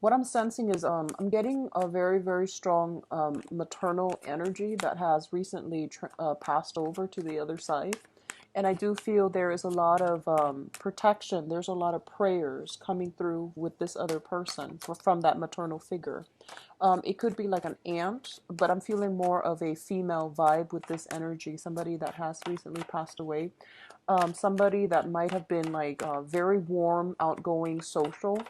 what I'm sensing is I'm getting a very, very strong maternal energy that has recently passed over to the other side. And I do feel there is a lot of protection. There's a lot of prayers coming through with this other person from that maternal figure. It could be like an aunt, but I'm feeling more of a female vibe with this energy. Somebody that has recently passed away. Somebody that might have been like very warm, outgoing, social,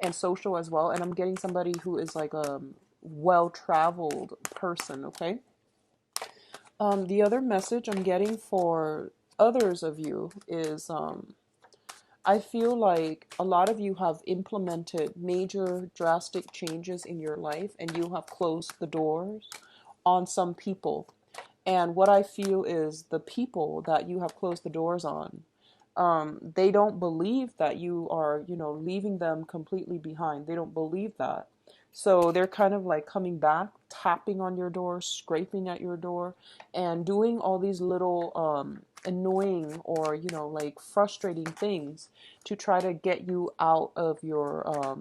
and social as well. And I'm getting somebody who is like a well-traveled person. Okay. The other message I'm getting for others of you is I feel like a lot of you have implemented major drastic changes in your life and you have closed the doors on some people. And what I feel is the people that you have closed the doors on, they don't believe that you are, leaving them completely behind. They don't believe that. So they're kind of like coming back, tapping on your door, scraping at your door, and doing all these little annoying or, like frustrating things to try to get you out of your,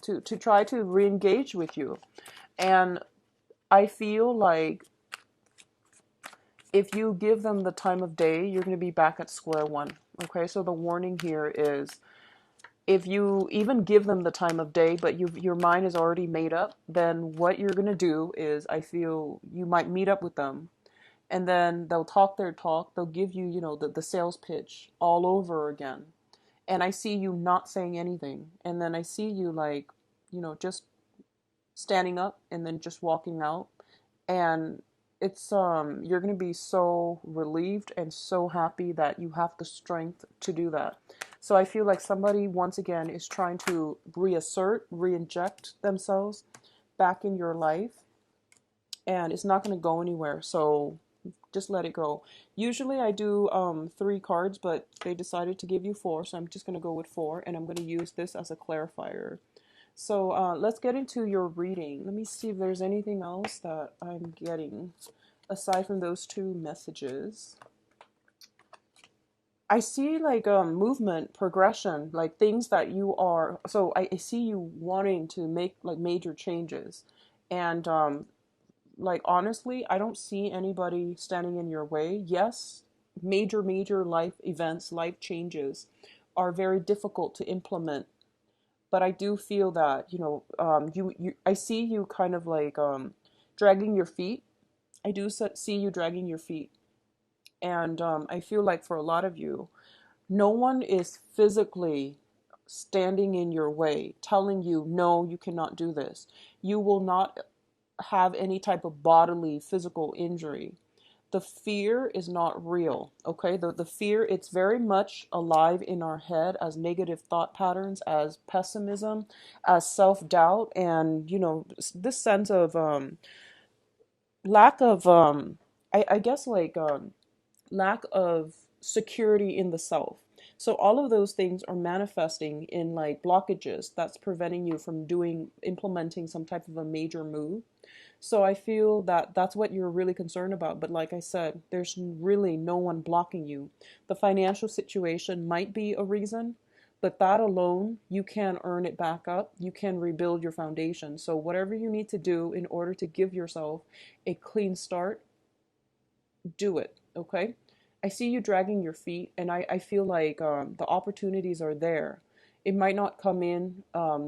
to try to re-engage with you. And I feel like if you give them the time of day, you're going to be back at square one. Okay, so the warning here is if you even give them the time of day, but your mind is already made up, then what you're going to do is I feel you might meet up with them and then they'll talk their talk. They'll give you, the sales pitch all over again. And I see you not saying anything. And then I see you like, just standing up and then just walking out. And it's you're going to be so relieved and so happy that you have the strength to do that. So I feel like somebody once again is trying to re-inject themselves back in your life, and it's not going to go anywhere. So just let it go. Usually I do 3 cards, but they decided to give you 4, so I'm just going to go with 4, and I'm going to use this as a clarifier. So let's get into your reading. Let me see if there's anything else that I'm getting aside from those 2 messages. I see like movement, progression, like things that you are. So I see you wanting to make like major changes, and like honestly, I don't see anybody standing in your way. Yes, major life events, life changes are very difficult to implement, but I do feel that I see you kind of like dragging your feet. I do see you dragging your feet, and I feel like for a lot of you, no one is physically standing in your way, telling you no, you cannot do this. You will not have any type of bodily physical injury. The fear is not real. Okay, the fear, it's very much alive in our head as negative thought patterns, as pessimism, as self-doubt, and this sense of lack of I guess like lack of security in the self. So all of those things are manifesting in like blockages that's preventing you from implementing some type of a major move. So I feel that that's what you're really concerned about. But like I said, there's really no one blocking you. The financial situation might be a reason, but that alone, you can earn it back up. You can rebuild your foundation. So whatever you need to do in order to give yourself a clean start, do it. Okay. I see you dragging your feet, and I feel like the opportunities are there. It might not come in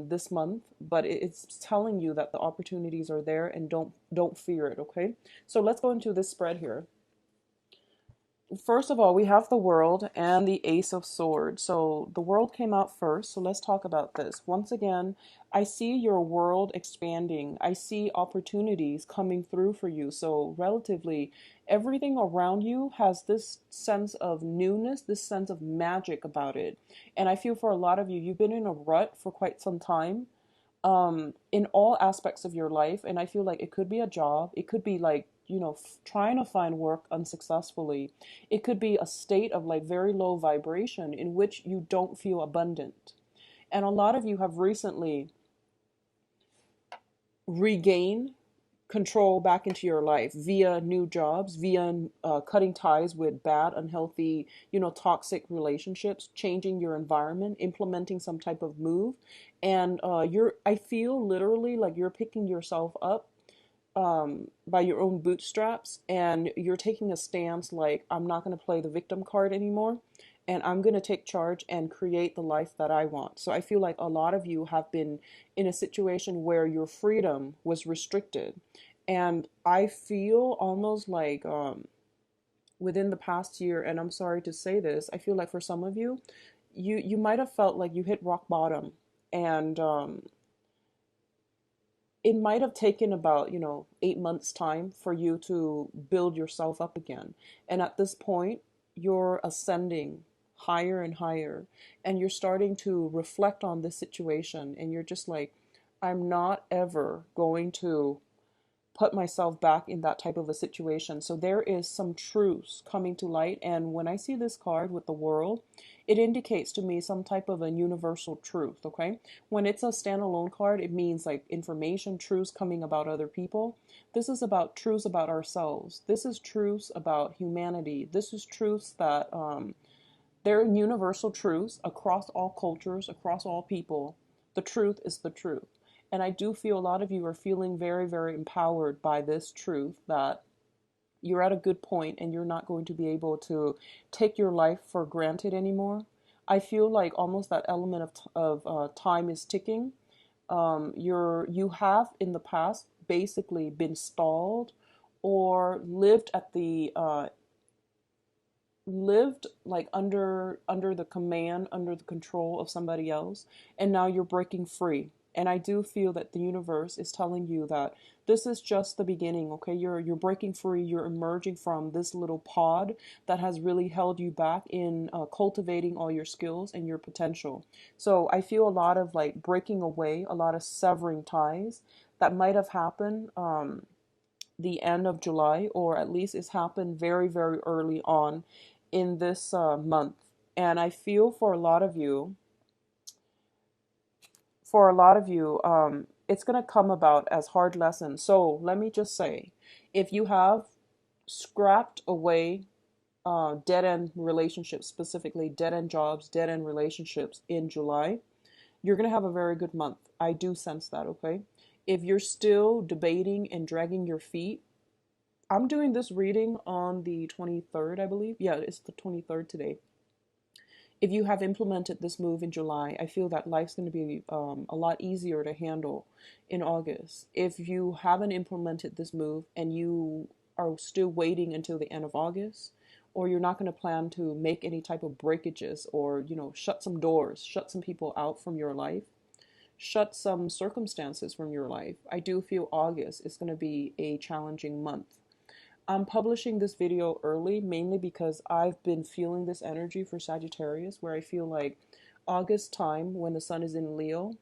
this month, but it's telling you that the opportunities are there, and don't fear it. Okay, so let's go into this spread here. First of all, we have the World and the Ace of Swords. So the World came out first. So let's talk about this. Once again, I see your world expanding. I see opportunities coming through for you. So relatively, everything around you has this sense of newness, this sense of magic about it. And I feel for a lot of you, you've been in a rut for quite some time in all aspects of your life. And I feel like it could be a job. It could be like, trying to find work unsuccessfully. It could be a state of like very low vibration in which you don't feel abundant. And a lot of you have recently regained control back into your life via new jobs, via cutting ties with bad, unhealthy, toxic relationships, changing your environment, implementing some type of move. And I feel literally like you're picking yourself up by your own bootstraps, and you're taking a stance like, I'm not going to play the victim card anymore, and I'm going to take charge and create the life that I want. So I feel like a lot of you have been in a situation where your freedom was restricted. And I feel almost like within the past year, and I'm sorry to say this, I feel like for some of you, you might have felt like you hit rock bottom. And it might have taken about 8 months time for you to build yourself up again. And at this point, you're ascending higher and higher, and you're starting to reflect on this situation, and you're just like, I'm not ever going to put myself back in that type of a situation. So there is some truths coming to light. And when I see this card with the world, it indicates to me some type of a universal truth, okay? When it's a standalone card, it means like information, truths coming about other people. This is about truths about ourselves. This is truths about humanity. This is truths that they're universal truths across all cultures, across all people. The truth is the truth. And I do feel a lot of you are feeling very, very empowered by this truth that you're at a good point and you're not going to be able to take your life for granted anymore. I feel like almost that element of time is ticking. You have in the past basically been stalled or lived like under the command, under the control of somebody else, and now you're breaking free. And I do feel that the universe is telling you that this is just the beginning, okay? You're breaking free. You're emerging from this little pod that has really held you back in cultivating all your skills and your potential. So I feel a lot of like breaking away, a lot of severing ties that might have happened the end of July, or at least it's happened very, very early on in this month. And I feel for a lot of you, it's going to come about as hard lessons. So let me just say, if you have scrapped away dead end relationships, specifically dead end jobs, dead end relationships in July, you're going to have a very good month. I do sense that, okay? If you're still debating and dragging your feet, I'm doing this reading on the 23rd, I believe. Yeah, it's the 23rd today. If you have implemented this move in July, I feel that life's going to be a lot easier to handle in August. If you haven't implemented this move and you are still waiting until the end of August, or you're not going to plan to make any type of breakages or, shut some doors, shut some people out from your life, shut some circumstances from your life, I do feel August is going to be a challenging month. I'm publishing this video early mainly because I've been feeling this energy for Sagittarius, where I feel like August time, when the sun is in Leo,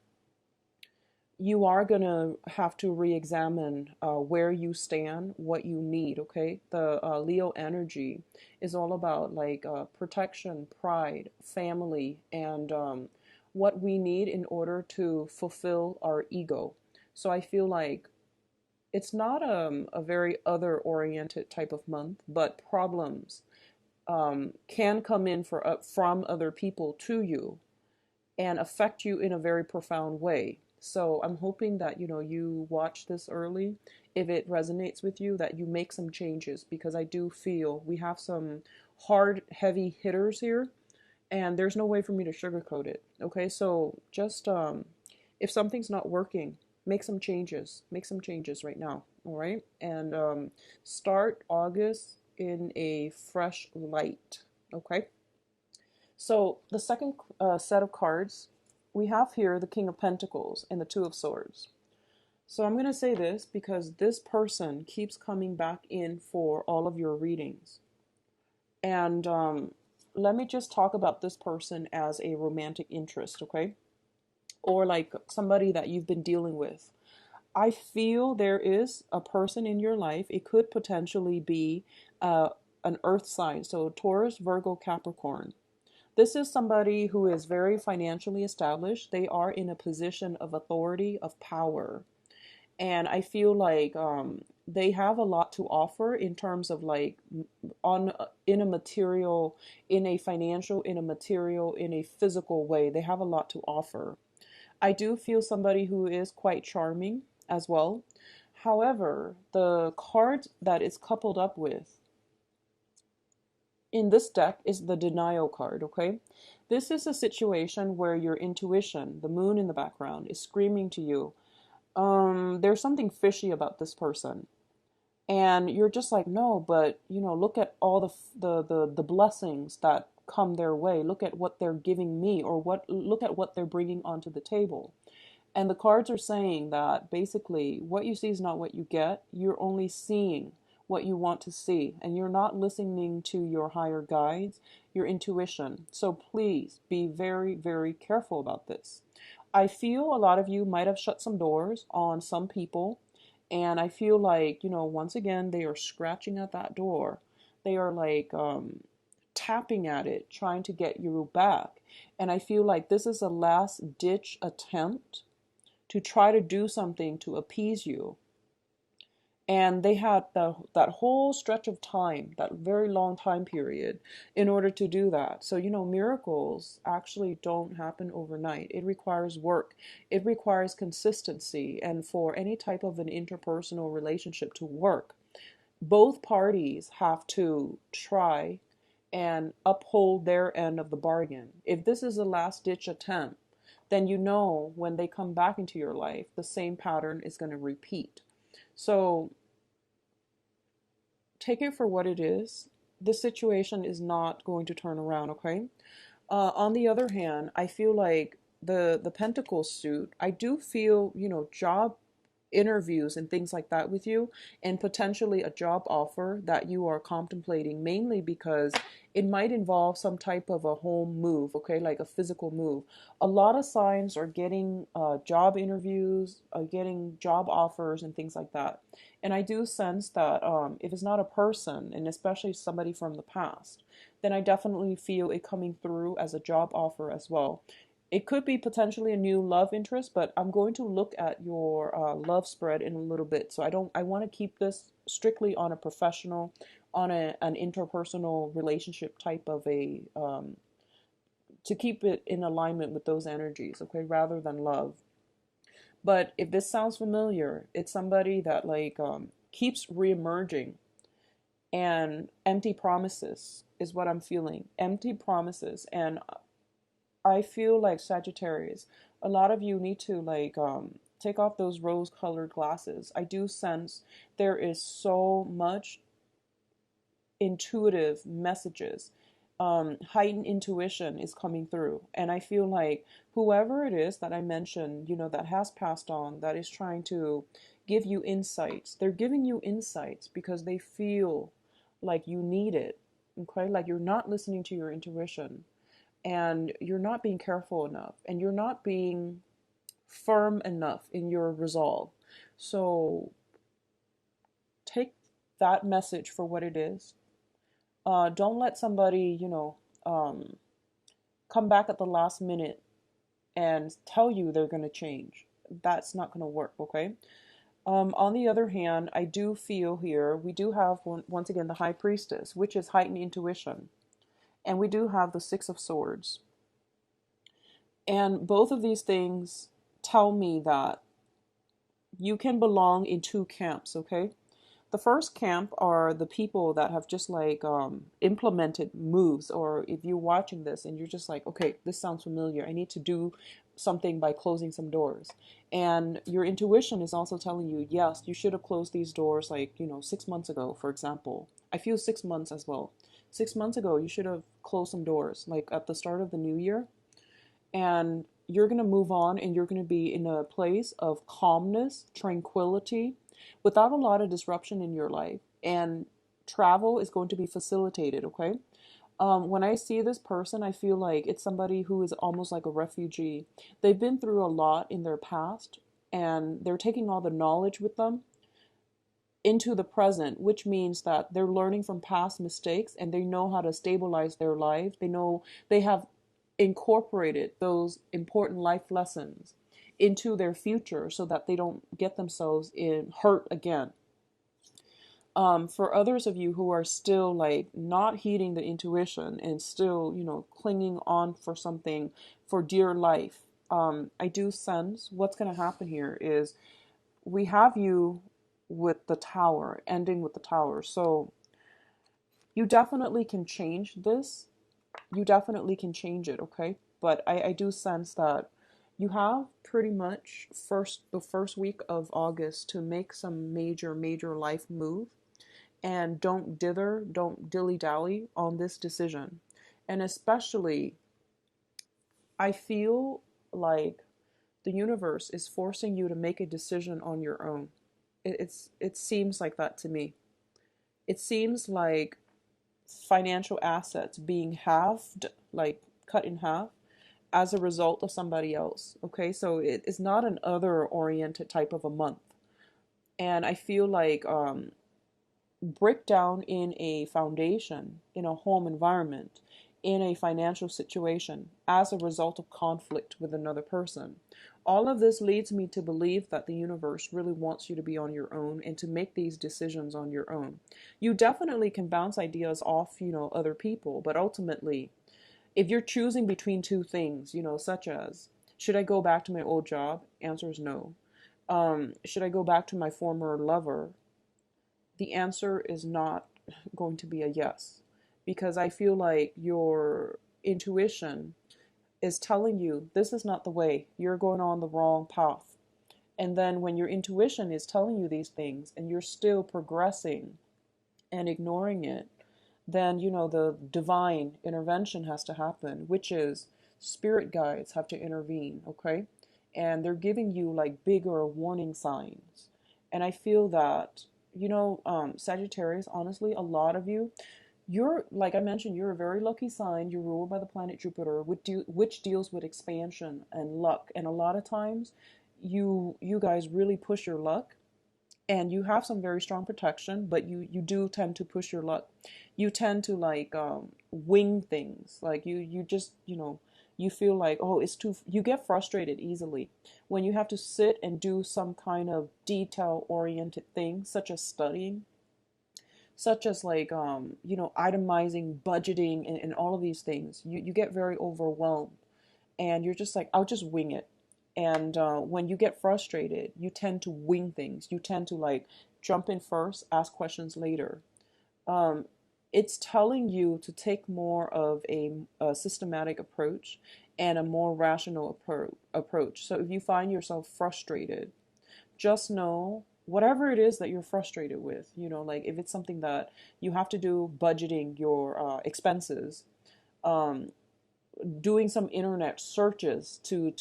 you are going to have to re-examine where you stand, what you need, okay? The Leo energy is all about like protection, pride, family, and what we need in order to fulfill our ego. So I feel like it's not a very other oriented type of month, but problems can come in from other people to you and affect you in a very profound way. So I'm hoping that you watch this early. If it resonates with you, that you make some changes, because I do feel we have some hard, heavy hitters here, and there's no way for me to sugarcoat it. Okay, so just if something's not working, make some changes. Make some changes right now. All right, and start August in a fresh light. Okay. So the second set of cards we have here, the King of Pentacles and the Two of Swords. So I'm going to say this because this person keeps coming back in for all of your readings. And let me just talk about this person as a romantic interest, okay? Or like somebody that you've been dealing with. I feel there is a person in your life. It could potentially be an earth sign. So Taurus, Virgo, Capricorn. This is somebody who is very financially established. They are in a position of authority, of power. And I feel like they have a lot to offer in terms of like on in a material, in a financial, in a material, in a physical way. They have a lot to offer. I do feel somebody who is quite charming as well. However, the card that is coupled up with in this deck is the denial card, okay? This is a situation where your intuition, the moon in the background, is screaming to you, there's something fishy about this person. And you're just like, no, but look at all the blessings that come their way. Look at what they're giving me, or look at what they're bringing onto the table. And the cards are saying that basically what you see is not what you get. You're only seeing what you want to see, and you're not listening to your higher guides, your intuition. So please be very, very careful about this. I feel a lot of you might have shut some doors on some people, and I feel like, once again, they are scratching at that door. They are like tapping at it, trying to get you back. And I feel like this is a last ditch attempt to try to do something to appease you. And they had that whole stretch of time, that very long time period, in order to do that. So, miracles actually don't happen overnight. It requires work, it requires consistency. And for any type of an interpersonal relationship to work, both parties have to try and uphold their end of the bargain. If this is a last ditch attempt, then when they come back into your life, the same pattern is going to repeat. So take it for what it is. This situation is not going to turn around, okay? On the other hand, I feel like the Pentacles suit, I do feel, job interviews and things like that with you, and potentially a job offer that you are contemplating, mainly because it might involve some type of a home move, okay, like a physical move. A lot of signs are getting job interviews, getting job offers and things like that. And I do sense that if it's not a person, and especially somebody from the past, then I definitely feel it coming through as a job offer as well. It could be potentially a new love interest, but I'm going to look at your love spread in a little bit. So I want to keep this strictly on a professional, on an interpersonal relationship type of to keep it in alignment with those energies, okay, rather than love. But if this sounds familiar, it's somebody that like keeps reemerging, and empty promises is what I'm feeling. Empty promises. And I feel like Sagittarius, a lot of you need to like take off those rose-colored glasses. I do sense there is so much intuitive messages. Heightened intuition is coming through, and I feel like whoever it is that I mentioned, that has passed on, that is trying to give you insights, they're giving you insights because they feel like you need it. Okay, like you're not listening to your intuition, and you're not being careful enough, and you're not being firm enough in your resolve. So take that message for what it is. Don't let somebody, come back at the last minute and tell you they're going to change. That's not going to work, okay? On the other hand, I do feel here, we do have, once again, the High Priestess, which is heightened intuition. And we do have the Six of Swords. And both of these things tell me that you can belong in two camps, okay? The first camp are the people that have just like implemented moves, or if you're watching this and you're just like, okay, this sounds familiar, I need to do something by closing some doors. And your intuition is also telling you, yes, you should have closed these doors like, 6 months ago, for example. I feel 6 months as well. 6 months ago, you should have closed some doors, like at the start of the new year. And you're going to move on, and you're going to be in a place of calmness, tranquility, without a lot of disruption in your life. And travel is going to be facilitated, okay? When I see this person, I feel like it's somebody who is almost like a refugee. They've been through a lot in their past, and they're taking all the knowledge with them into the present, which means that they're learning from past mistakes, and they know how to stabilize their life. They know they have incorporated those important life lessons into their future so that they don't get themselves in hurt again. For others of you who are still like not heeding the intuition and still, clinging on for something for dear life, I do sense what's going to happen here is we have you with the tower, ending with the tower. So you definitely can change this. You definitely can change it, okay? But I do sense that you have pretty much the first week of August to make some major life move, and don't dilly dally on this decision. And especially, I feel like the universe is forcing you to make a decision on your own. It seems like that to me. It seems like financial assets being halved, like cut in half, as a result of somebody else. Okay, so it is not an other oriented type of a month. And I feel like breakdown in a foundation, in a home environment, in a financial situation as a result of conflict with another person. All of this leads me to believe that the universe really wants you to be on your own and to make these decisions on your own. You definitely can bounce ideas off, other people, but ultimately, if you're choosing between two things, such as, should I go back to my old job? Answer is no. Should I go back to my former lover? The answer is not going to be a yes, because I feel like your intuition is telling you this is not the way, you're going on the wrong path. And then when your intuition is telling you these things and you're still progressing and ignoring it, then the divine intervention has to happen, which is spirit guides have to intervene, okay? And they're giving you like bigger warning signs. And I feel that, Sagittarius, honestly, a lot of you, you're, like I mentioned, you're a very lucky sign. You're ruled by the planet Jupiter, which deals with expansion and luck. And a lot of times, you guys really push your luck, and you have some very strong protection, but you do tend to push your luck. You tend to like wing things. Like you just, you feel like, oh, it's too, you get frustrated easily when you have to sit and do some kind of detail oriented thing, such as studying, such as like itemizing, budgeting, and all of these things. You get very overwhelmed, and you're just like, I'll just wing it. And when you get frustrated, you tend to wing things. You tend to like jump in first, ask questions later. um, it's telling you to take more of a systematic approach and a more rational approach. So if you find yourself frustrated, just know whatever it is that you're frustrated with, like if it's something that you have to do, budgeting your expenses, um, doing some internet searches to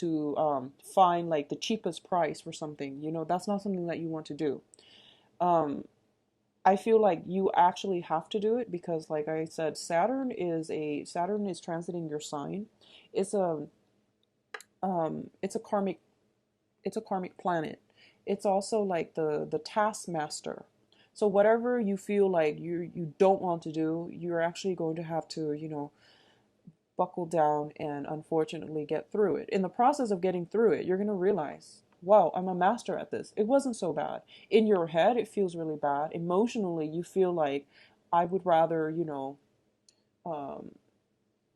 find like the cheapest price for something, that's not something that you want to do. Um, I feel like you actually have to do it because, like I said, Saturn is transiting your sign. It's a it's a karmic planet. It's also like the taskmaster. So whatever you feel like you don't want to do, you're actually going to have to, buckle down and unfortunately get through it. In the process of getting through it, you're going to realize, wow, I'm a master at this. It wasn't so bad. In your head, it feels really bad. Emotionally, you feel like I would rather, um,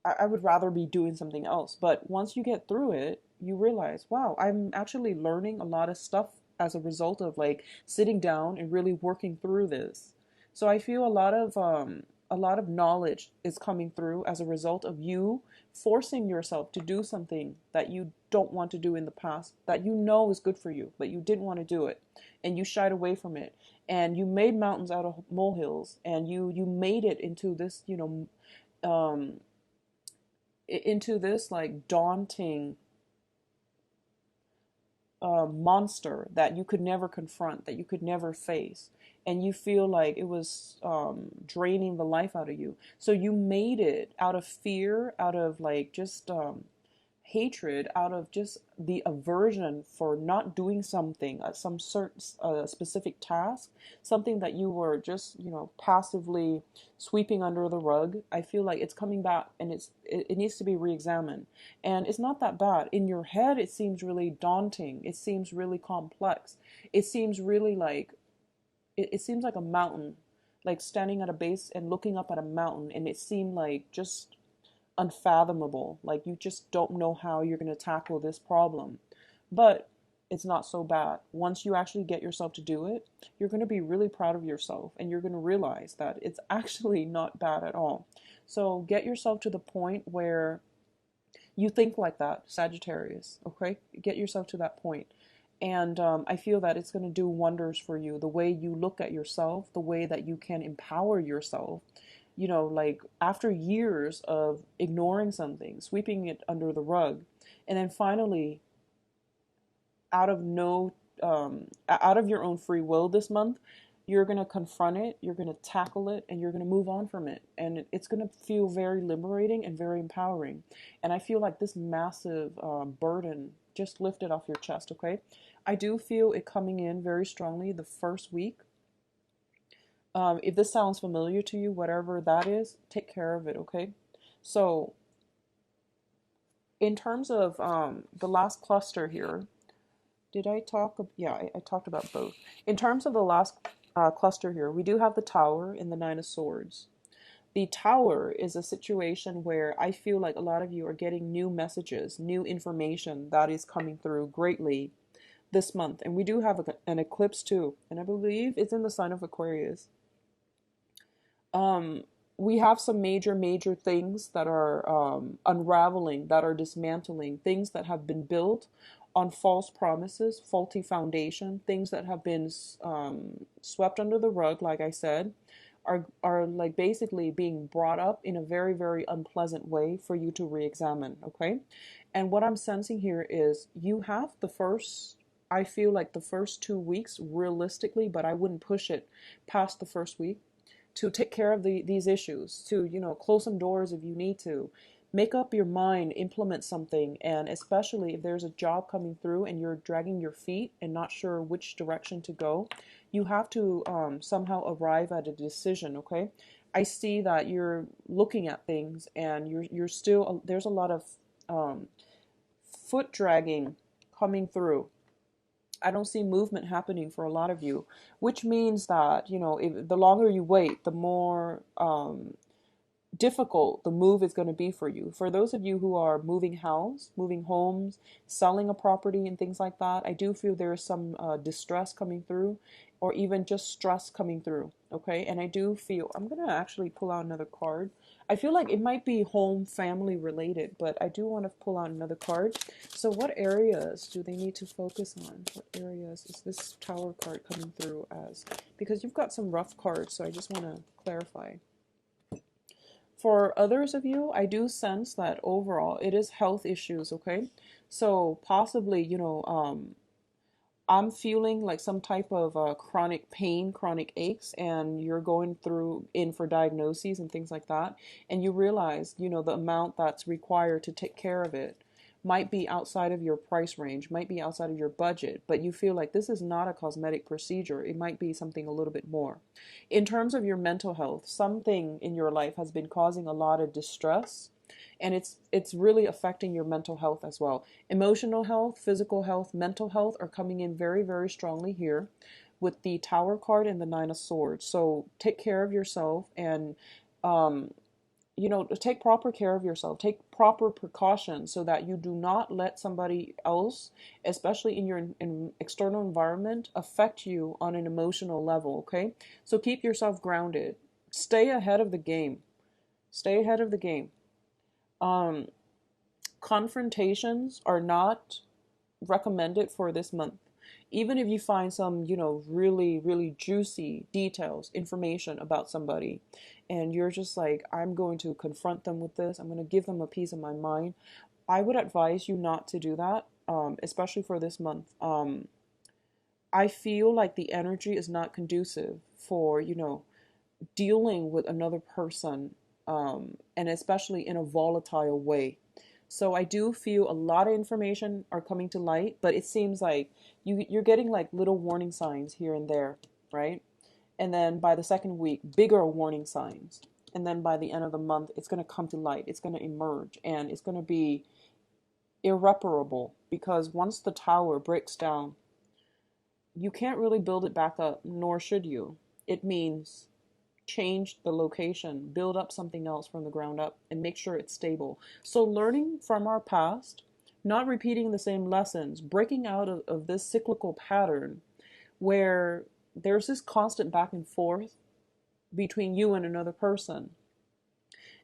I would rather be doing something else. But once you get through it, you realize, wow, I'm actually learning a lot of stuff as a result of like sitting down and really working through this. So I feel a lot of knowledge is coming through as a result of you forcing yourself to do something that you don't want to do in the past, that you know is good for you, but you didn't want to do it, and you shied away from it, and you made mountains out of molehills, and you made it into this, um, into this like daunting monster that you could never confront, that you could never face, and you feel like it was draining the life out of you. So you made it out of fear, out of like just hatred, out of just the aversion for not doing something, some certain specific task, something that you were just, passively sweeping under the rug. I feel like it's coming back, and it needs to be re-examined. And it's not that bad. In your head, it seems really daunting. It seems really complex. It seems really like it seems like a mountain, like standing at a base and looking up at a mountain, and it seemed like just unfathomable. Like you just don't know how you're going to tackle this problem. But it's not so bad. Once you actually get yourself to do it, you're going to be really proud of yourself, and you're going to realize that it's actually not bad at all. So get yourself to the point where you think like that, Sagittarius, okay? Get yourself to that point. And I feel that it's going to do wonders for you. The way you look at yourself, the way that you can empower yourself, like after years of ignoring something, sweeping it under the rug, and then finally, out of no, out of your own free will this month, you're going to confront it, you're going to tackle it, and you're going to move on from it. And it's going to feel very liberating and very empowering. And I feel like this massive burden just lifted off your chest, okay? I do feel it coming in very strongly the first week. If this sounds familiar to you, whatever that is, take care of it, okay? So, in terms of the last cluster here, did I talk? Yeah, I talked about both. In terms of the last cluster here, we do have the Tower and the Nine of Swords. The Tower is a situation where I feel like a lot of you are getting new messages, new information that is coming through greatly this month. And we do have an eclipse too, and I believe it's in the sign of Aquarius. We have some major things that are unraveling, that are dismantling, things that have been built on false promises, faulty foundation, things that have been swept under the rug, like I said, are like basically being brought up in a very unpleasant way for you to re-examine, okay? And what I'm sensing here is you have I feel like the first 2 weeks realistically, but I wouldn't push it past the first week, to take care of these issues, to, close some doors if you need to, make up your mind, implement something. And especially if there's a job coming through and you're dragging your feet and not sure which direction to go, you have to somehow arrive at a decision, okay? I see that you're looking at things, and you're still, there's a lot of foot dragging coming through. I don't see movement happening for a lot of you, which means that, if, the longer you wait, the more difficult the move is going to be for you. For those of you who are moving house, moving homes, selling a property and things like that, I do feel there is some distress coming through, or even just stress coming through, okay? And I do feel, I'm going to actually pull out another card. I feel like it might be home, family related, but I do want to pull out another card. So what areas do they need to focus on? What areas is this Tower card coming through as? Because you've got some rough cards, so I just want to clarify. For others of you, I do sense that overall it is health issues, okay? So possibly, I'm feeling like some type of chronic pain, chronic aches, and you're going in for diagnoses and things like that, and you realize, the amount that's required to take care of it might be outside of your price range, might be outside of your budget, but you feel like this is not a cosmetic procedure. It might be something a little bit more. In terms of your mental health, something in your life has been causing a lot of distress, and it's really affecting your mental health as well. Emotional health, physical health, mental health are coming in very strongly here with the Tower card and the Nine of Swords. So take care of yourself, and take proper care of yourself. Take proper precautions so that you do not let somebody else, especially in your external environment, affect you on an emotional level, okay? So keep yourself grounded. Stay ahead of the game. Stay ahead of the game. Confrontations are not recommended for this month. Even if you find some, really juicy details, information about somebody, and you're just like, I'm going to confront them with this, I'm going to give them a piece of my mind, I would advise you not to do that, especially for this month. I feel like the energy is not conducive for, dealing with another person, and especially in a volatile way. So I do feel a lot of information are coming to light, but it seems like you're getting like little warning signs here and there, right? And then by the second week, bigger warning signs. And then by the end of the month, it's going to come to light. It's going to emerge, and it's going to be irreparable, because once the tower breaks down, you can't really build it back up, nor should you. It means change the location, build up something else from the ground up, and make sure it's stable. So, learning from our past, not repeating the same lessons, breaking out of this cyclical pattern where there's this constant back and forth between you and another person,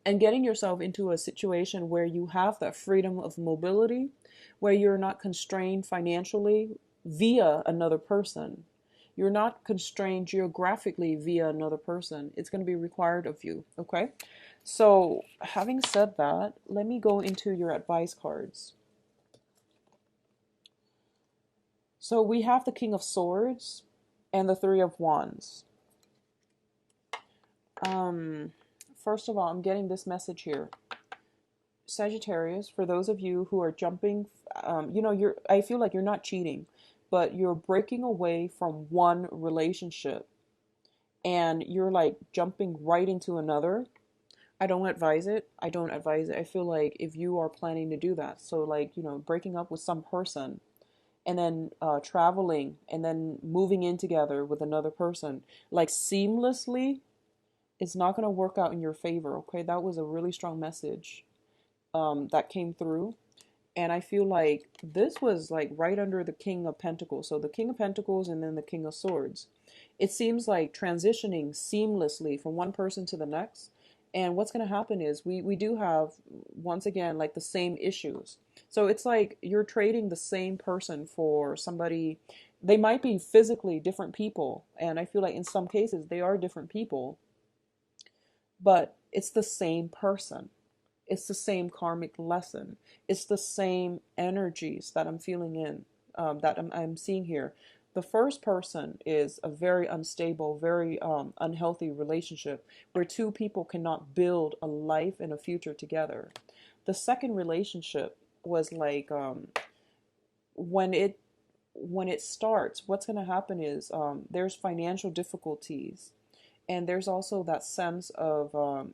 and getting yourself into a situation where you have that freedom of mobility, where you're not constrained financially via another person. You're not constrained geographically via another person. It's going to be required of you, okay? So, having said that, let me go into your advice cards. So, we have the King of Swords and the Three of Wands. First of all, I'm getting this message here. Sagittarius, for those of you who are jumping, I feel like you're not cheating, but you're breaking away from one relationship and you're like jumping right into another. I don't advise it. I don't advise it. I feel like if you are planning to do that, so like, breaking up with some person and then traveling and then moving in together with another person, like seamlessly, it's not going to work out in your favor, okay? That was a really strong message that came through. And I feel like this was like right under the King of Pentacles. So the King of Pentacles and then the King of Swords. It seems like transitioning seamlessly from one person to the next. And what's going to happen is we do have, once again, like the same issues. So it's like you're trading the same person for somebody. They might be physically different people. And I feel like in some cases they are different people. But it's the same person. It's the same karmic lesson. It's the same energies that I'm feeling in, that I'm seeing here. The first person is a very unstable, very unhealthy relationship where two people cannot build a life and a future together. The second relationship was like when it starts, what's going to happen is there's financial difficulties, and there's also that sense of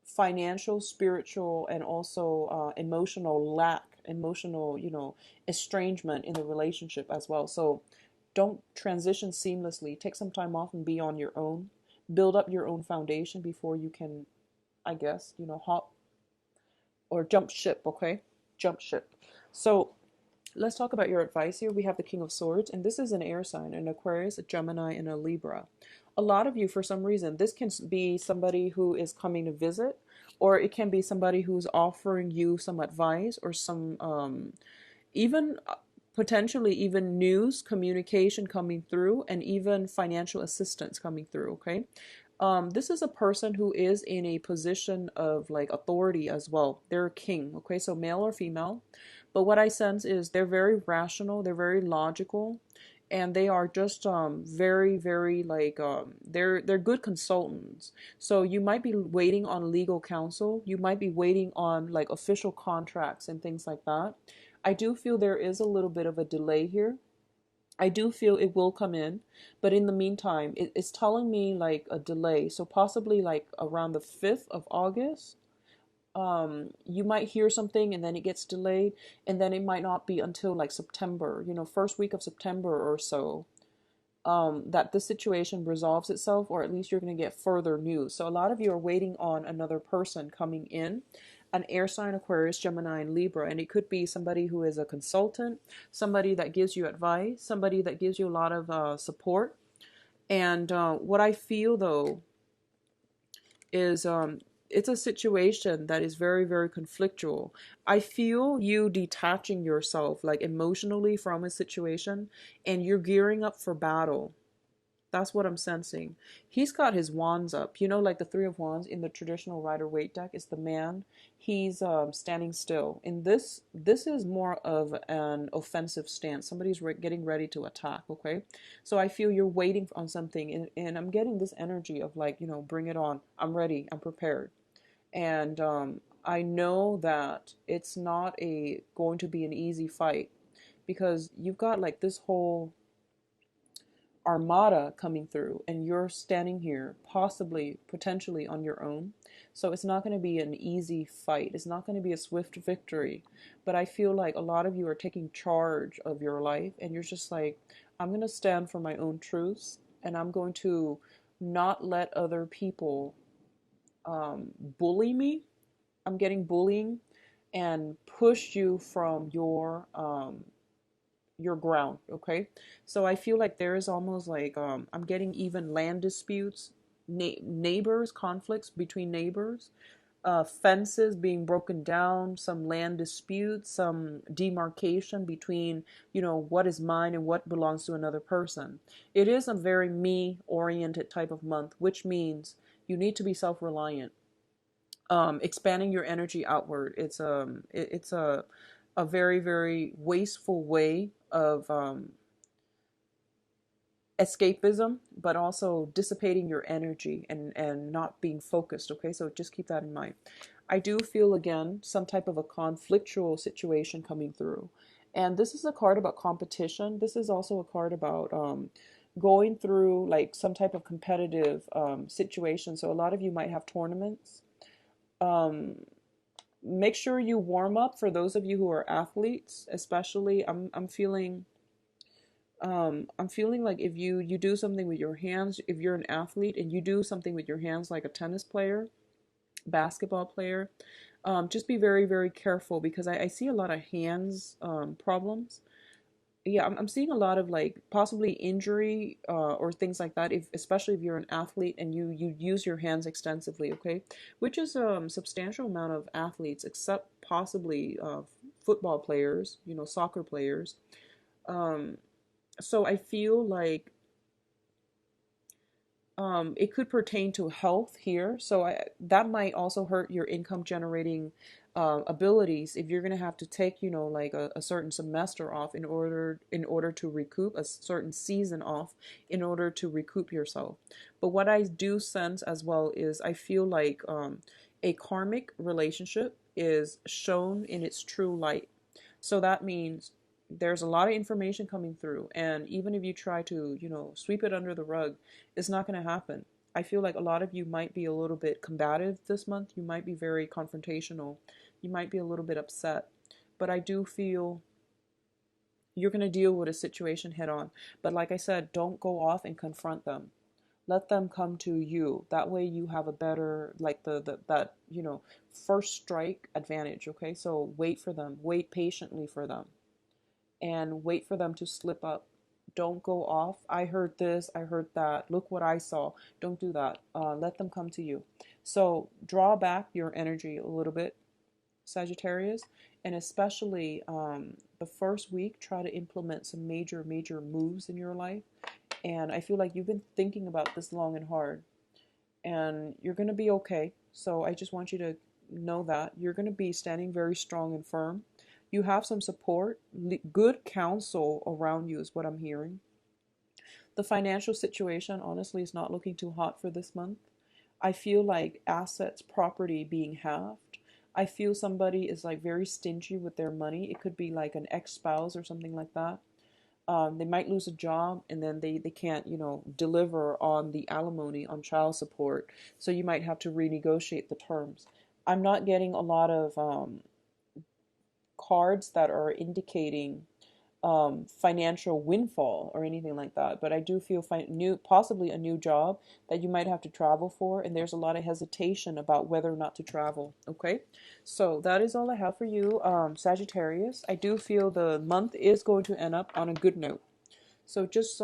financial, spiritual, and also emotional lack, emotional, estrangement in the relationship as well. So don't transition seamlessly. Take some time off and be on your own. Build up your own foundation before you can, I guess, hop or jump ship, okay? Jump ship. So let's talk about your advice here. We have the King of Swords, and this is an air sign, an Aquarius, a Gemini, and a Libra. A lot of you, for some reason, this can be somebody who is coming to visit, or it can be somebody who's offering you some advice or some, even potentially even news, communication coming through, and even financial assistance coming through, okay? This is a person who is in a position of like authority as well. They're a king, okay? So male or female. But what I sense is they're very rational, they're very logical, and they are just very, very like they're good consultants. So you might be waiting on legal counsel, you might be waiting on like official contracts and things like that. I do feel there is a little bit of a delay here. I do feel it will come in, but in the meantime, it's telling me like a delay. So possibly like around the 5th of August, you might hear something and then it gets delayed, and then it might not be until like September, first week of September or so, that the situation resolves itself, or at least you're going to get further news. So a lot of you are waiting on another person coming in, an air sign, Aquarius, Gemini, and Libra. And it could be somebody who is a consultant, somebody that gives you advice, somebody that gives you a lot of support. And what I feel though is it's a situation that is very, very conflictual. I feel you detaching yourself like emotionally from a situation, and you're gearing up for battle. That's what I'm sensing. He's got his wands up. Like the Three of Wands in the traditional Rider-Waite deck is the man. He's standing still. In this is more of an offensive stance. Somebody's getting ready to attack, okay? So I feel you're waiting on something, and I'm getting this energy of like, bring it on. I'm ready. I'm prepared. And I know that it's not going to be an easy fight, because you've got like this whole armada coming through, and you're standing here possibly potentially on your own. So it's not going to be an easy fight, it's not going to be a swift victory. But I feel like a lot of you are taking charge of your life, and you're just like, I'm going to stand for my own truths, and I'm going to not let other people bully me. I'm getting bullying and push you from your ground. Okay, so I feel like there is almost like I'm getting even land disputes, neighbors, conflicts between neighbors, fences being broken down, some land disputes, some demarcation between, you know, what is mine and what belongs to another person. It is a very me oriented type of month, which means you need to be self-reliant, expanding your energy outward. It's a very, very wasteful way of escapism, but also dissipating your energy and not being focused. Okay, so just keep that in mind. I do feel again some type of a conflictual situation coming through, and this is a card about competition. This is also a card about going through like some type of competitive situation. So a lot of you might have tournaments. um, Make sure you warm up for those of you who are athletes, especially. I'm feeling like if you do something with your hands, if you're an athlete and you do something with your hands like a tennis player, basketball player, just be very, very careful, because I see a lot of hands problems. Yeah, I'm seeing a lot of like possibly injury or things like that, if especially if you're an athlete and you use your hands extensively. Okay, which is a substantial amount of athletes, except possibly football players, you know, soccer players. um, so I feel like it could pertain to health here. So that might also hurt your income generating abilities if you're going to have to take, you know, like a certain semester off in order to recoup, a certain season off in order to recoup yourself. But what I do sense as well is I feel like a karmic relationship is shown in its true light. So that means there's a lot of information coming through, and even if you try to, you know, sweep it under the rug, it's not going to happen. I feel like a lot of you might be a little bit combative this month. You might be very confrontational. You might be a little bit upset. But I do feel you're going to deal with a situation head on. But like I said, don't go off and confront them. Let them come to you. That way you have a better, like that, you know, first strike advantage. Okay, so wait for them. Wait patiently for them, and wait for them to slip up. Don't go off. I heard this, I heard that. Look what I saw. Don't do that. Let them come to you. So draw back your energy a little bit, Sagittarius, and especially the first week, try to implement some major, major moves in your life. And I feel like you've been thinking about this long and hard, and you're going to be okay. So I just want you to know that you're going to be standing very strong and firm. You have some support, good counsel around you is what I'm hearing. The financial situation, honestly, is not looking too hot for this month. I feel like assets, property being halved. I feel somebody is like very stingy with their money. It could be like an ex-spouse or something like that. They might lose a job, and then they can't, you know, deliver on the alimony, on child support. So you might have to renegotiate the terms. I'm not getting a lot of cards that are indicating financial windfall or anything like that. But I do feel possibly a new job that you might have to travel for, and there's a lot of hesitation about whether or not to travel. Okay, so that is all I have for you, Sagittarius. I do feel the month is going to end up on a good note. So just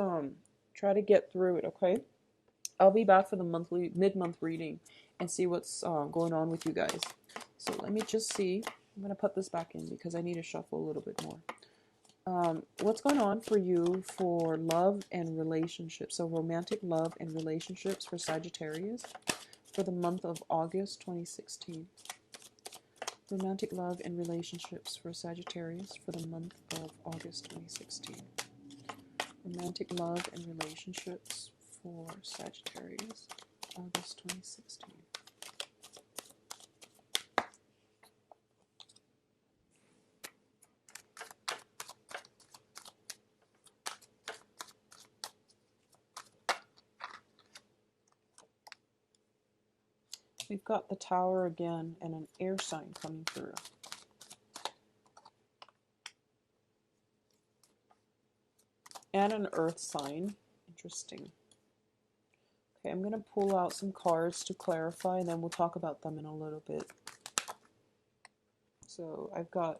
try to get through it. Okay, I'll be back for the monthly mid-month reading and see what's going on with you guys. So let me just see. I'm gonna put this back in because I need to shuffle a little bit more. What's going on for you for love and relationships? So romantic love and relationships for Sagittarius for the month of August 2016. Romantic love and relationships for Sagittarius for the month of August 2016. Romantic love and relationships for Sagittarius, August 2016. we've got the Tower again and an air sign coming through. And an earth sign. Interesting. Okay, I'm going to pull out some cards to clarify, and then we'll talk about them in a little bit. So I've got...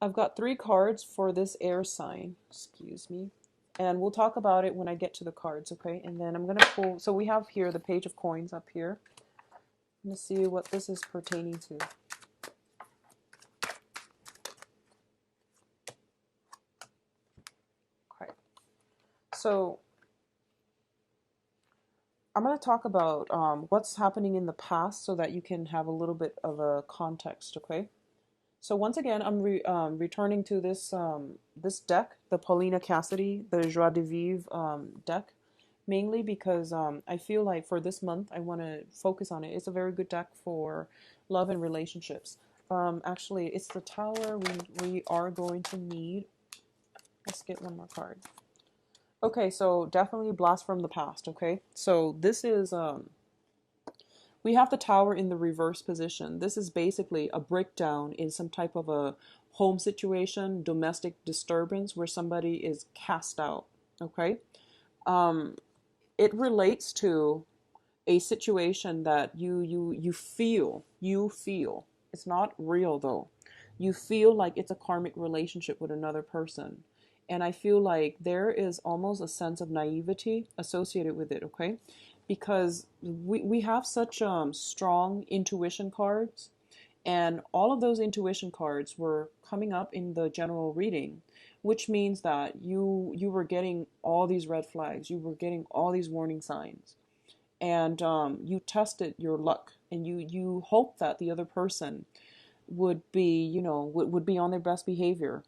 I've got 3 cards for this air sign. Excuse me. And we'll talk about it when I get to the cards, okay? And then I'm going to pull... So we have here the Page of Coins up here. I'm going to see what this is pertaining to. Okay. So I'm going to talk about what's happening in the past so that you can have a little bit of a context, okay? So once again, I'm returning to this this deck, the Paulina Cassidy, the Joie de Vivre deck, mainly because I feel like for this month, I want to focus on it. It's a very good deck for love and relationships. Actually, it's the Tower we are going to need. Let's get one more card. Okay, so definitely blast from the past, okay? So this is... we have the Tower in the reverse position. This is basically a breakdown in some type of a home situation, domestic disturbance where somebody is cast out, okay? It relates to a situation that you feel. It's not real though. You feel like it's a karmic relationship with another person. And I feel like there is almost a sense of naivety associated with it, okay? Because we have such strong intuition cards, and all of those intuition cards were coming up in the general reading, which means that you were getting all these red flags, you were getting all these warning signs, and you tested your luck, and you hope that the other person would be, you know, would be on their best behavior.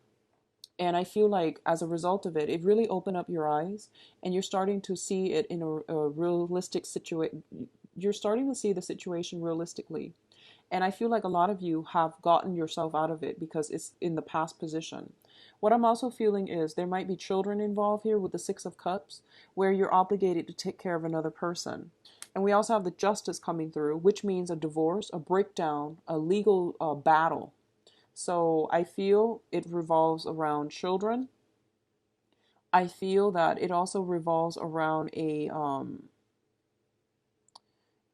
And I feel like as a result of it, it really opened up your eyes, and you're starting to see it in a realistic situation. You're starting to see the situation realistically. And I feel like a lot of you have gotten yourself out of it because it's in the past position. What I'm also feeling is there might be children involved here with the Six of Cups, where you're obligated to take care of another person. And we also have the Justice coming through, which means a divorce, a breakdown, a legal battle. So I feel it revolves around children. I feel that it also revolves around a,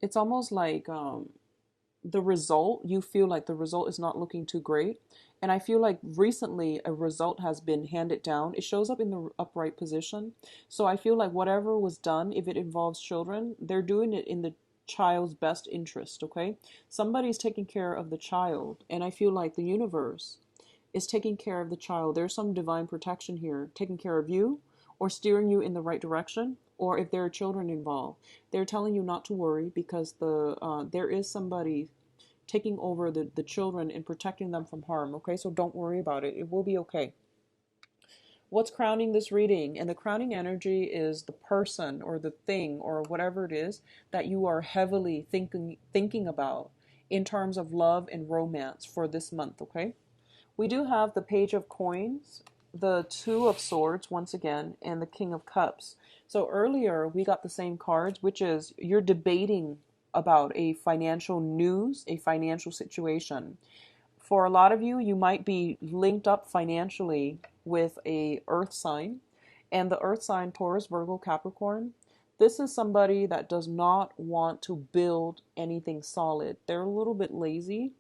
it's almost like the result, you feel like the result is not looking too great. And I feel like recently a result has been handed down. It shows up in the upright position. So I feel like whatever was done, if it involves children, they're doing it in the child's best interest, okay? Somebody's taking care of the child, and I feel like the universe is taking care of the child. There's some divine protection here, taking care of you or steering you in the right direction. Or if there are children involved, they're telling you not to worry because there is somebody taking over the children and protecting them from harm, okay? So don't worry about it. It will be okay. What's crowning this reading? And the crowning energy is the person or the thing or whatever it is that you are heavily thinking about in terms of love and romance for this month, okay? We do have the Page of Coins, the Two of Swords once again, and the King of Cups. So earlier we got the same cards, which is you're debating about a financial news, a financial situation. For a lot of you, you might be linked up financially with a earth sign, and the earth sign Taurus, Virgo, Capricorn. This is somebody that does not want to build anything solid. They're a little bit lazy.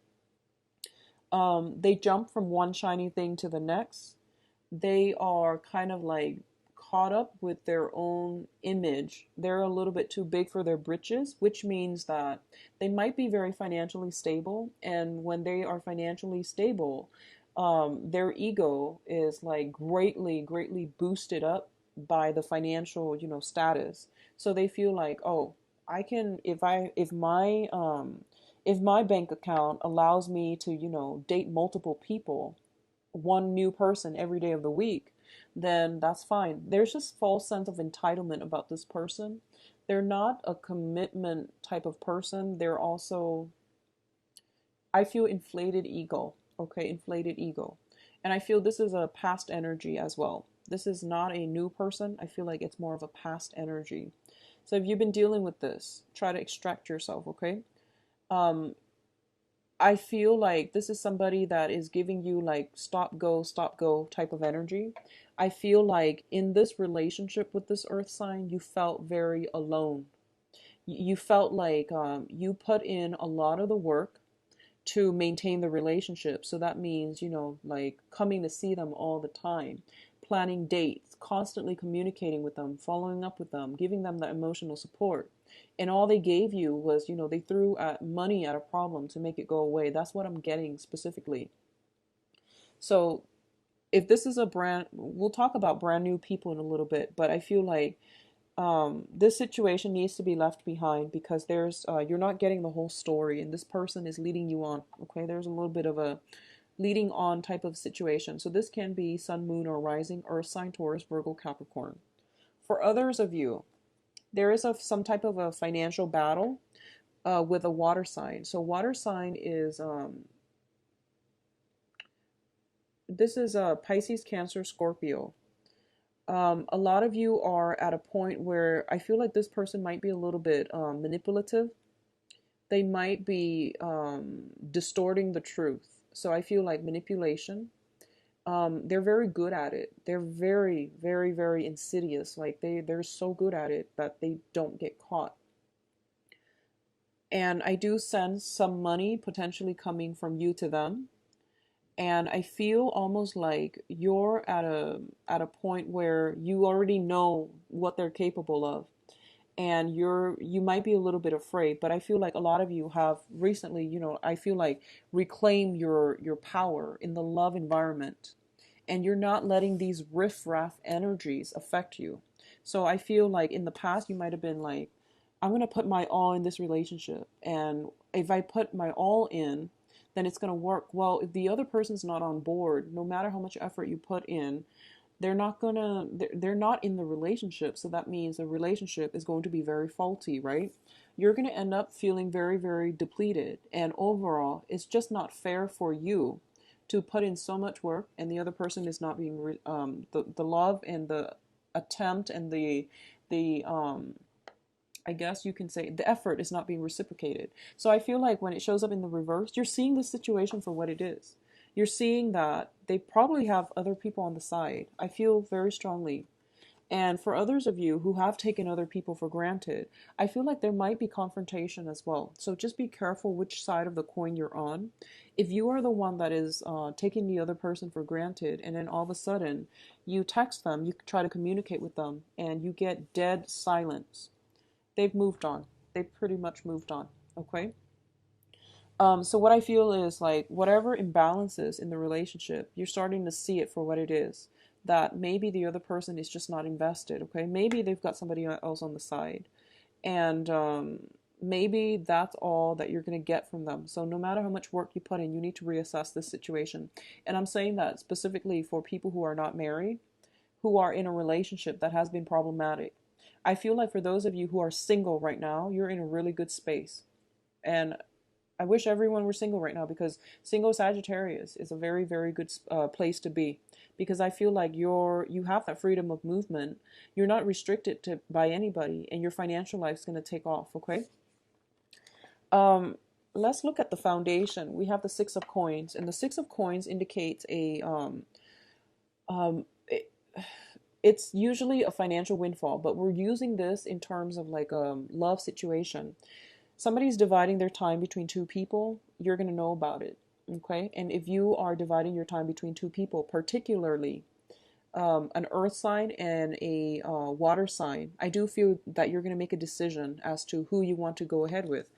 They jump from one shiny thing to the next. They are kind of like caught up with their own image. They're a little bit too big for their britches, which means that they might be very financially stable. And when they are financially stable, their ego is like greatly boosted up by the financial, you know, status. So they feel like, oh, I can, if my bank account allows me to, you know, date multiple people, one new person every day of the week, then that's fine. There's just false sense of entitlement about this person. They're not a commitment type of person. They're also, I feel, inflated ego. Okay, inflated ego. And I feel this is a past energy as well. This is not a new person. I feel like it's more of a past energy. So if you've been dealing with this, try to extract yourself, okay? Um, I feel like this is somebody that is giving you like stop, go type of energy. I feel like in this relationship with this earth sign, you felt very alone. You felt like you put in a lot of the work to maintain the relationship. So that means, like coming to see them all the time, planning dates, constantly communicating with them, following up with them, giving them that emotional support. And all they gave you was, they threw money at a problem to make it go away. That's what I'm getting specifically. So if this is we'll talk about brand new people in a little bit, but I feel like this situation needs to be left behind because you're not getting the whole story and this person is leading you on. Okay, there's a little bit of a leading on type of situation. So this can be sun, moon, or rising, earth sign, Taurus, Virgo, Capricorn. For others of you, there is some type of a financial battle with a water sign. So water sign is this is Pisces, Cancer, Scorpio. A lot of you are at a point where I feel like this person might be a little bit manipulative. They might be distorting the truth. So I feel like manipulation. They're very good at it. They're very, very, very insidious. Like they're so good at it that they don't get caught. And I do sense some money potentially coming from you to them. And I feel almost like you're at a point where you already know what they're capable of, and you might be a little bit afraid, but I feel like a lot of you have recently, I feel like reclaim your power in the love environment, and you're not letting these riff-raff energies affect you. So I feel like in the past you might have been like, I'm going to put my all in this relationship, and if I put my all in, then it's going to work. Well, if the other person's not on board, no matter how much effort you put in, they're not in the relationship. So that means the relationship is going to be very faulty, right? You're going to end up feeling very, very depleted. And overall, it's just not fair for you to put in so much work and the other person is not being, the love and the attempt and the I guess you can say the effort is not being reciprocated. So I feel like when it shows up in the reverse, you're seeing the situation for what it is. You're seeing that they probably have other people on the side. I feel very strongly. And for others of you who have taken other people for granted, I feel like there might be confrontation as well. So just be careful which side of the coin you're on. If you are the one that is taking the other person for granted, and then all of a sudden you text them, you try to communicate with them, and you get dead silence, they've moved on. They've pretty much moved on. Okay. So what I feel is like whatever imbalances in the relationship, you're starting to see it for what it is. That maybe the other person is just not invested. Okay. Maybe they've got somebody else on the side, and maybe that's all that you're going to get from them. So no matter how much work you put in, you need to reassess this situation. And I'm saying that specifically for people who are not married, who are in a relationship that has been problematic. I feel like for those of you who are single right now, you're in a really good space. And I wish everyone were single right now because single Sagittarius is a very, very good place to be. Because I feel like you have that freedom of movement. You're not restricted by anybody, and your financial life is going to take off, okay? Let's look at the foundation. We have the Six of Coins, and the Six of Coins indicates it's usually a financial windfall, but we're using this in terms of like a love situation. Somebody's dividing their time between two people, you're going to know about it. Okay. And if you are dividing your time between two people, particularly an earth sign and a water sign, I do feel that you're going to make a decision as to who you want to go ahead with.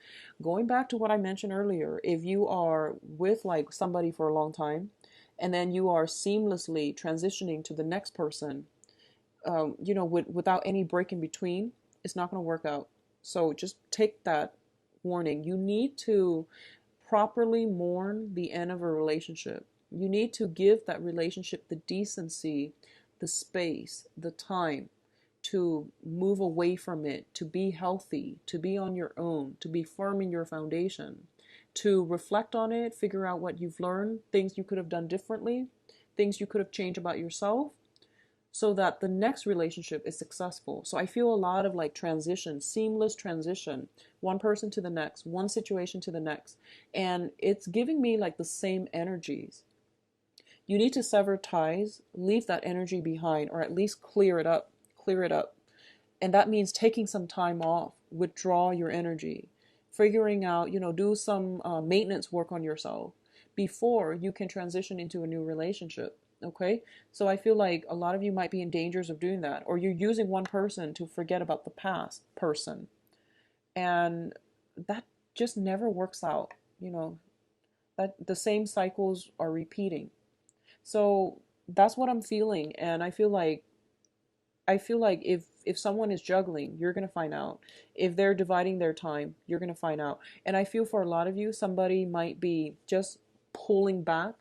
Going back to what I mentioned earlier, if you are with like somebody for a long time and then you are seamlessly transitioning to the next person, without any break in between, it's not going to work out. So just take that warning. You need to properly mourn the end of a relationship. You need to give that relationship the decency, the space, the time to move away from it, to be healthy, to be on your own, to be firm in your foundation, to reflect on it, figure out what you've learned, things you could have done differently, things you could have changed about yourself, so that the next relationship is successful. So I feel a lot of like transition, seamless transition, one person to the next, one situation to the next. And it's giving me like the same energies. You need to sever ties, leave that energy behind, or at least clear it up. Clear it up. And that means taking some time off, withdraw your energy, figuring out, do some maintenance work on yourself before you can transition into a new relationship. Okay. So I feel like a lot of you might be in dangers of doing that, or you're using one person to forget about the past person. And that just never works out, that the same cycles are repeating. So that's what I'm feeling. And I feel like if someone is juggling, you're going to find out. If they're dividing their time, you're going to find out. And I feel for a lot of you, somebody might be just pulling back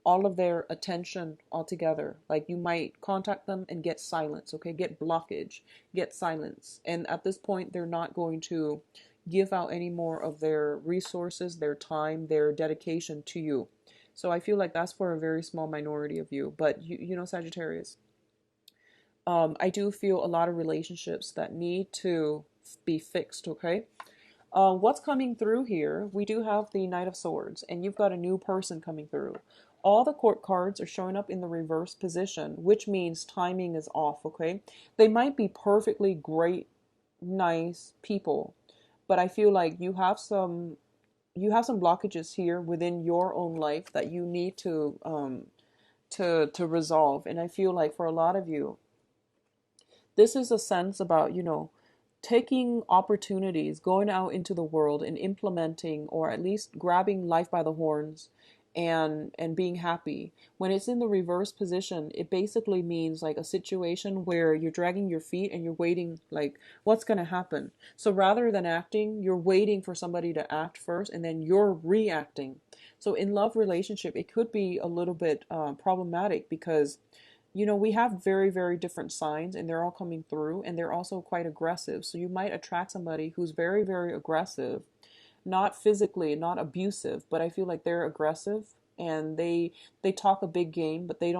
all of their attention altogether. Like you might contact them and get silence, okay? Get blockage, get silence. And at this point, they're not going to give out any more of their resources, their time, their dedication to you. So I feel like that's for a very small minority of you. But Sagittarius, I do feel a lot of relationships that need to be fixed, okay? What's coming through here? We do have the Knight of Swords, and you've got a new person coming through. All the court cards are showing up in the reverse position, which means timing is off, okay? They might be perfectly great, nice people, but I feel like you have some blockages here within your own life that you need to resolve. And I feel like for a lot of you, this is a sense about, taking opportunities, going out into the world and implementing, or at least grabbing life by the horns and being happy. When it's in the reverse position, it basically means like a situation where you're dragging your feet and you're waiting, like what's going to happen. So rather than acting, you're waiting for somebody to act first and then you're reacting. So in love relationship, it could be a little bit problematic because we have very, very different signs and they're all coming through and they're also quite aggressive. So you might attract somebody who's very, very aggressive, not physically, not abusive, but I feel like they're aggressive and they talk a big game, but they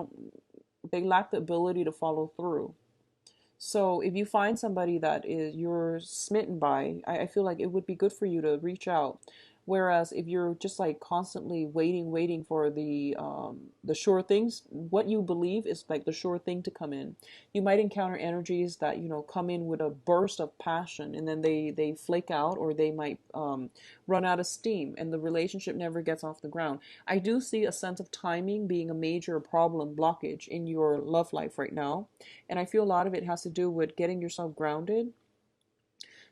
lack the ability to follow through. So if you find somebody that is you're smitten by, I feel like it would be good for you to reach out. Whereas if you're just like constantly waiting for the sure things, what you believe is like the sure thing to come in. You might encounter energies that come in with a burst of passion, and then they flake out, or they might run out of steam, and the relationship never gets off the ground. I do see a sense of timing being a major problem blockage in your love life right now, and I feel a lot of it has to do with getting yourself grounded,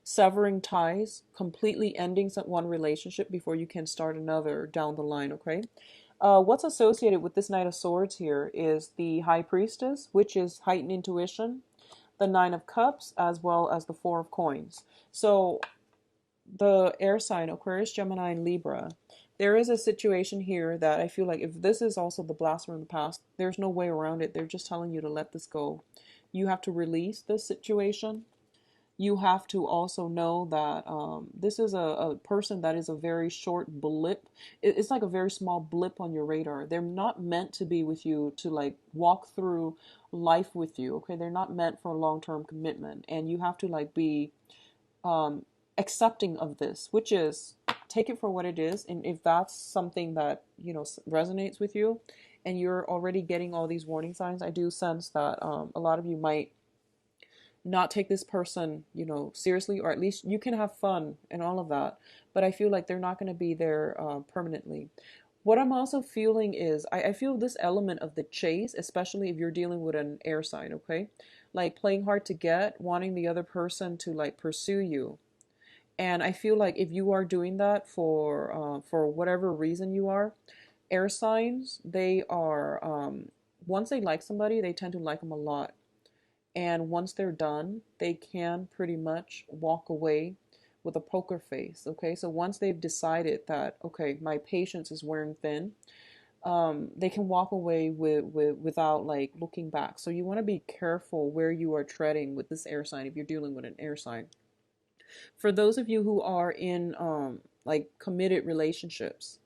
severing ties, completely ending one relationship before you can start another down the line, okay? What's associated with this Knight of Swords here is the High Priestess, which is heightened intuition, the Nine of Cups, as well as the Four of Coins. So the air sign, Aquarius, Gemini, and Libra, there is a situation here that I feel like if this is also the blast from the past, there's no way around it. They're just telling you to let this go. You have to release this situation. You have to also know that this is a person that is a very short blip. It's like a very small blip on your radar. They're not meant to be with you to like walk through life with you. Okay, they're not meant for a long-term commitment, and you have to like be accepting of this, which is take it for what it is. And if that's something that resonates with you, and you're already getting all these warning signs, I do sense that a lot of you might not take this person, seriously, or at least you can have fun and all of that. But I feel like they're not going to be there permanently. What I'm also feeling is I feel this element of the chase, especially if you're dealing with an air sign, okay? Like playing hard to get, wanting the other person to like pursue you. And I feel like if you are doing that for whatever reason you are, air signs, they are, once they like somebody, they tend to like them a lot. And once they're done, they can pretty much walk away with a poker face. Okay, so once they've decided that, okay, my patience is wearing thin, they can walk away without like looking back. So you want to be careful where you are treading with this air sign if you're dealing with an air sign. For those of you who are in like committed relationships,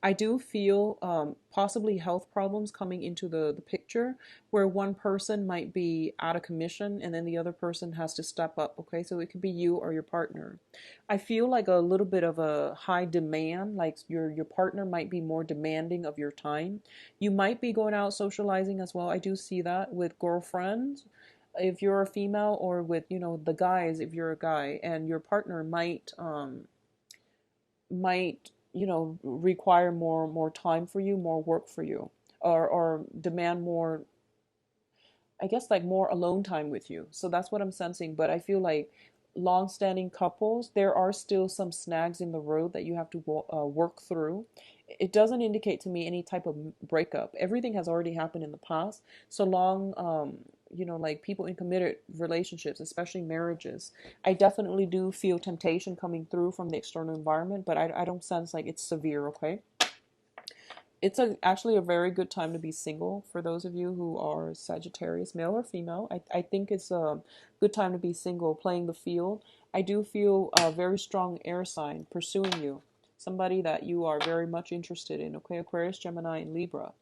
I do feel possibly health problems coming into the picture where one person might be out of commission and then the other person has to step up. Okay, so it could be you or your partner. I feel like a little bit of a high demand, like your partner might be more demanding of your time. You might be going out socializing as well. I do see that with girlfriends if you're a female, or with, you know, the guys if you're a guy, and your partner might, you know, require more time for you, more work for you, or demand more, I guess, like more alone time with you. So that's what I'm sensing. But I feel like long-standing couples, there are still some snags in the road that you have to work through. It doesn't indicate to me any type of breakup. Everything has already happened in the past. So long, you know, like people in committed relationships, especially marriages, I definitely do feel temptation coming through from the external environment, but I don't sense like it's severe, okay? It's actually a very good time to be single for those of you who are Sagittarius, male or female. I think it's a good time to be single, playing the field. I do feel a very strong air sign pursuing you, somebody that you are very much interested in, okay? Aquarius, Gemini, and Libra.